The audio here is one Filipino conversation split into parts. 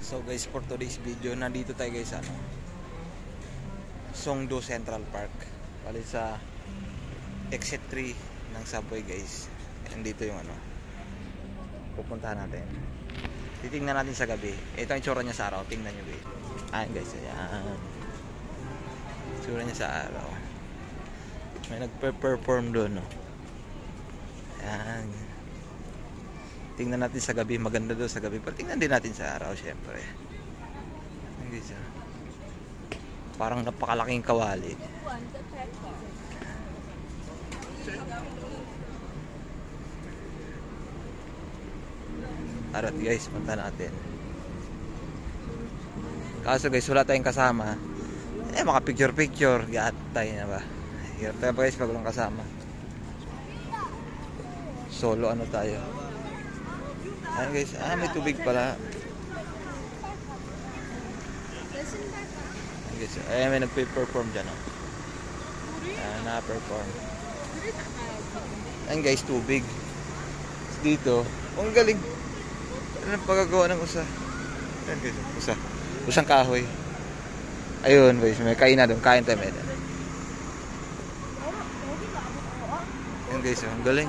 So guys, for today's video, nandito tayo guys sa Songdo Central Park. Bali sa exit 3 ng subway guys. Nandito yung pupuntahan natin. Titingnan natin sa gabi. Ito ang itsura niya sa araw. Tingnan nyo guys. Ayan guys, ayan. Itsura niya sa araw. May nagpe-perform doon, no? Ayan. Tingnan natin sa gabi. Maganda doon sa gabi. Pero tingnan din natin sa araw, syempre. Ayan guys, parang napakalaking kawali. Arat guys, punta natin. Kaso guys, wala tayong kasama. Maka picture gatay na ba? Hirap tayo guys pag walang kasama. Solo tayo. Ayan guys, may tubig pala. Ayan guys, may nagpe-perform dyan, oh. Na-perform. Ayan guys, tubig. Dito, ang galing. Ano pagagawa ng usa? Ayan guys, usang kahoy. Ayun guys, may kain na doon. Kain tayo medyo. Ayan guys, ang galing.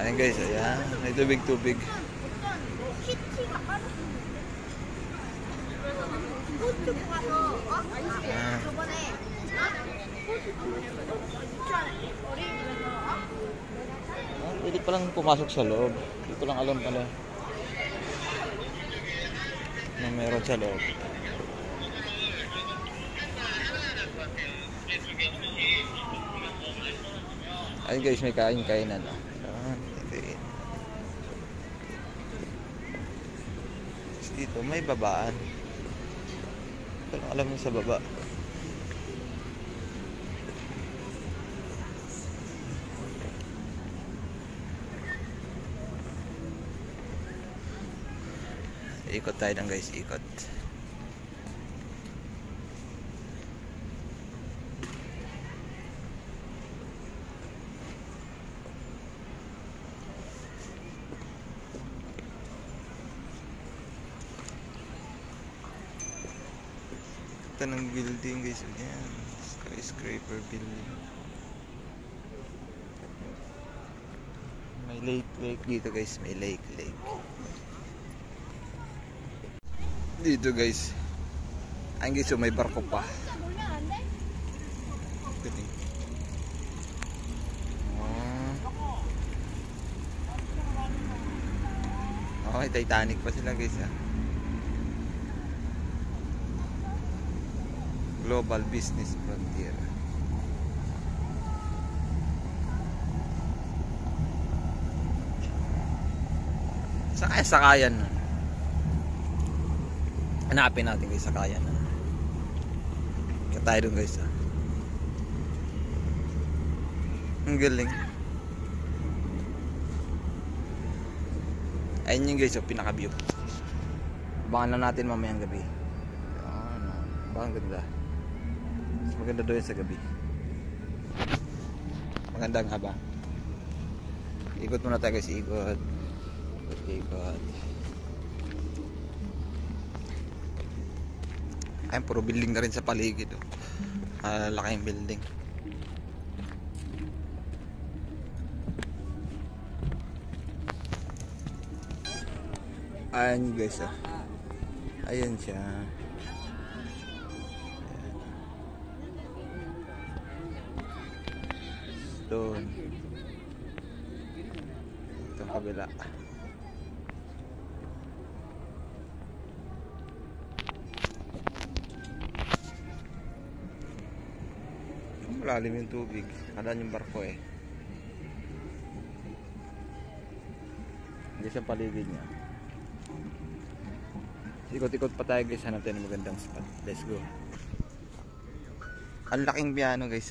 Ayan guys, ayan. May tubig. Pwede palang pumasok sa loob. Hindi ko lang alam pala na meron sa loob. Ayun guys, may kainan. Dito may babaan. Hindi ko lang alam sa baba. Ikot tayo lang guys, ikot. Ito ng building guys, yan. Skyscraper building. May lake dito guys, may lake. Dito guys, ang guys, may barko pa. May Titanic pa sila guys, Global Business Frontier. Sakayan. Hanapin natin guys, sakayan. Kaya tayo dun guys, Ang galing. Ayun yung guys, pinaka-view. Abangan na natin mamayang gabi. Bang ganda. Mas maganda doon sa gabi. Maganda nga ba? Ikot muna tayo guys, ikot. Ayun, puro building na rin sa paligid, laking building. Ayan guys, ayan siya. Doon. Itong kabila. Malalim yung tubig. Kadaan yung barko Hindi sa paligid niya. Ikot-ikot pa tayo guys. Hanap tayo ng magandang spot. Let's go. Ang laking piano guys,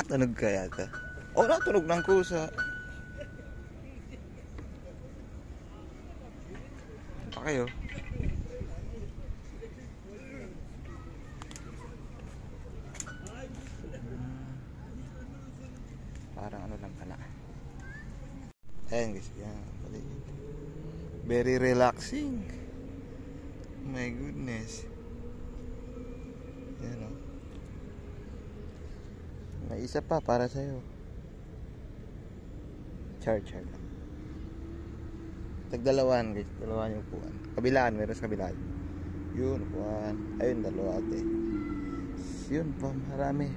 tunog kaya ito. Natunog ng kusa. Pa kayo. Ayan guys, yan. Very relaxing. My goodness. Yan o. May isa pa para sa'yo. Char. Tagdalawan guys, dalawan yung upuan. Kabilaan, meron sa kabilaan. Yun, upuan. Ayun, dalawa ate. Yun pa, marami.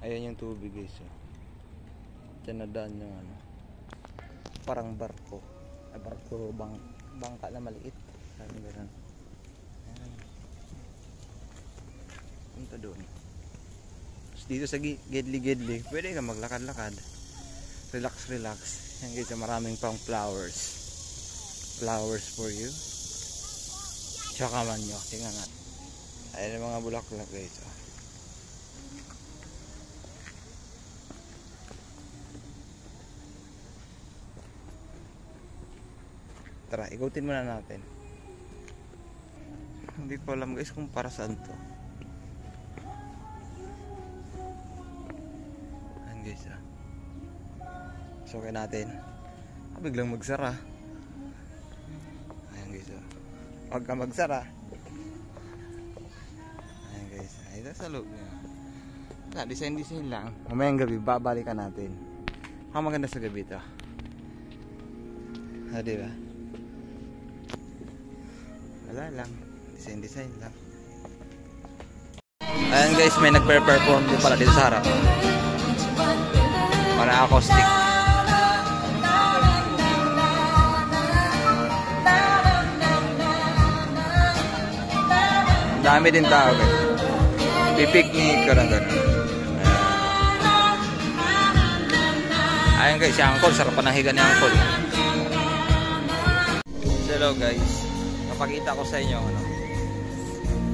Ayan yung tubig guys. Diyan na daan yung ano. Parang barko. Ay, barko, bangka na maliit. Parang gano'n. Ayan. Punta doon. Tapos dito sa gedli, pwede ka maglakad-lakad. Relax. Yan guys, maraming pang flowers. Flowers for you. Tsaka manyo. Tingnan nga. Ayan yung mga bulaklak guys. Tara, ikutin muna natin. Hindi ko alam guys kung para saan to. Ayan guys sukin natin. Biglang magsara. Ayan guys huwag ka magsara. Ayan guys, ito sa loob niya. Design lang. Mamayang gabi babalikan natin. Ang maganda sa gabi ito. Diba? Wala lang, design lang. Ayan guys, may nagpe-perform din pala dito sa harap. Para acoustic. Dami din tao guys. Pipiknik ka lang gano'n. Ayan guys, si Angkol, sarapan ng higa ni Angkol. Hello guys. Pakita ko sa inyo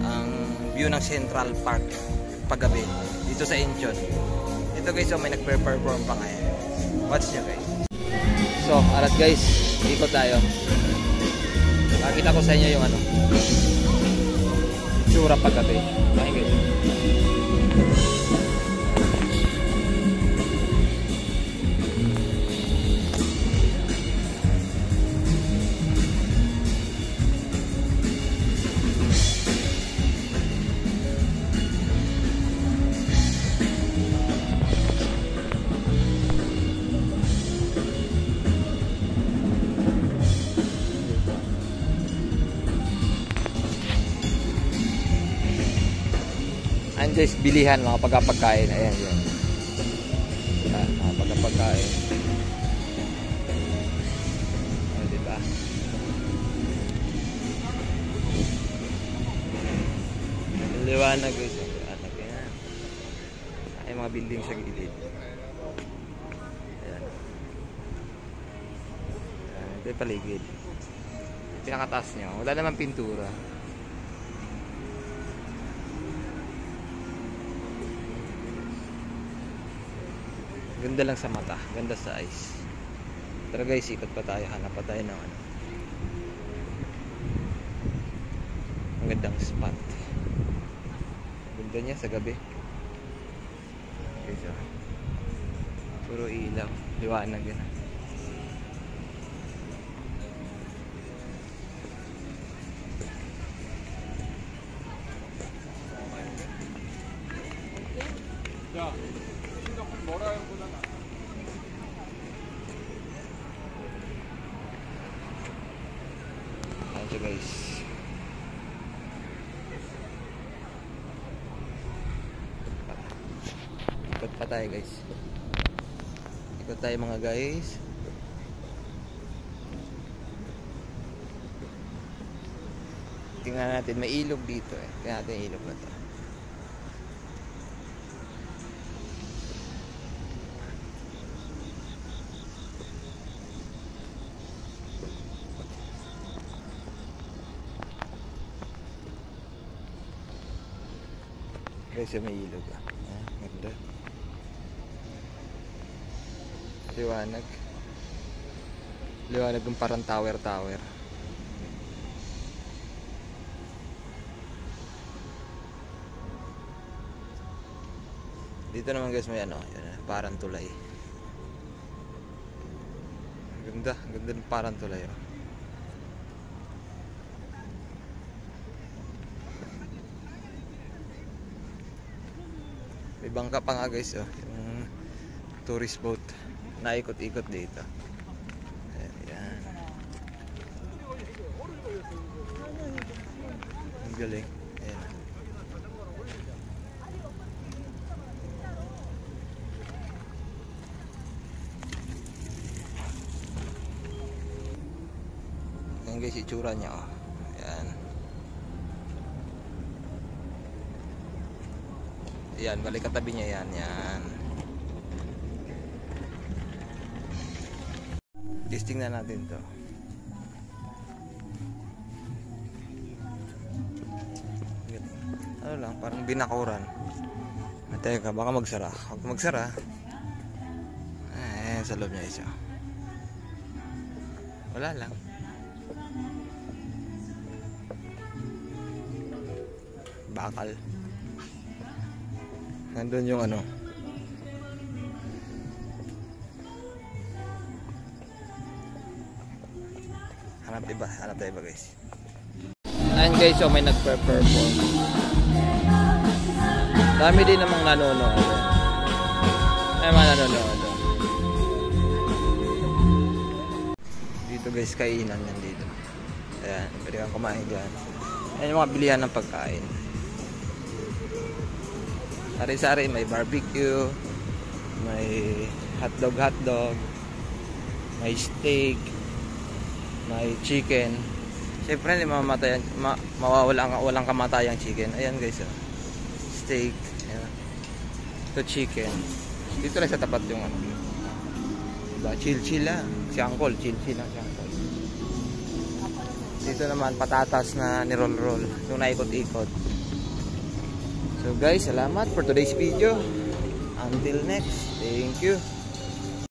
ang view ng Central Park paggabi dito sa Incheon. Ito guys, may nagpe-perform pa ngayon. Watch nyo guys. So, arat guys, ikot tayo. Pakita ko sa inyo yung tsura paggabi. Okay guys. Ayan guys, bilihan mga pagkapagkain. Ayan yan. Mga pagkapagkain. Ayan, diba? Liwanag guys. Liwanag yan. Ay mga building sa gilid. Ayan. Ito yung paligid. Pinakataas nyo. Wala naman pintura. Ganda lang sa mata, ganda sa eyes. Tara guys, ikot pa tayo, hanap pa tayo ng magandang spot. Ganda niya sa gabi. Okay, so puro ilaw, liwanag yan. Ayan guys. Ikot pa tayo guys. Ikot tayo mga guys. Tingnan natin, may ilog dito eh. Tingnan natin yung ilog na to. Guys, may ilog ganda. Liwanag ng parang tower. Dito naman guys may ano, yun, parang tulay. Ganda ng parang tulay. Oh. May bangka pa nga guys, oh, yung tourist boat na ikot-ikot dito. Ayan. Ang galing. Ayan. Ayan guys, itsura niya, oh. Ayan. Ayan, balik katabi niya yan. Yan. Testing na natin to. Ano lang, parang binakuran. Teka, baka magsara. Huwag magsara. Ayan, sa loob niya isa. Wala lang. Bakal. Nandun yung ano. Hanap tayo iba guys. Ayan guys, so may nagpe-perform. Dami din namang nanonood. May mga nanonood. Dito guys, kainan yan dito. Ayan, pwede kang kumain dyan. Ayan yung mga bilihan ng pagkain. Sari-sari, may barbecue, may hotdog, may steak, may chicken. Siyempre hindi walang kamatayang chicken. Ayan guys, oh. Steak, ayan. Ito chicken. Dito lang sa tapat yung ano. Diba? Chill lang. Si Uncle, chill lang si Uncle. Dito naman patatas na ni-roll. Yung naikot-ikot. So guys, salamat for today's video. Until next, thank you.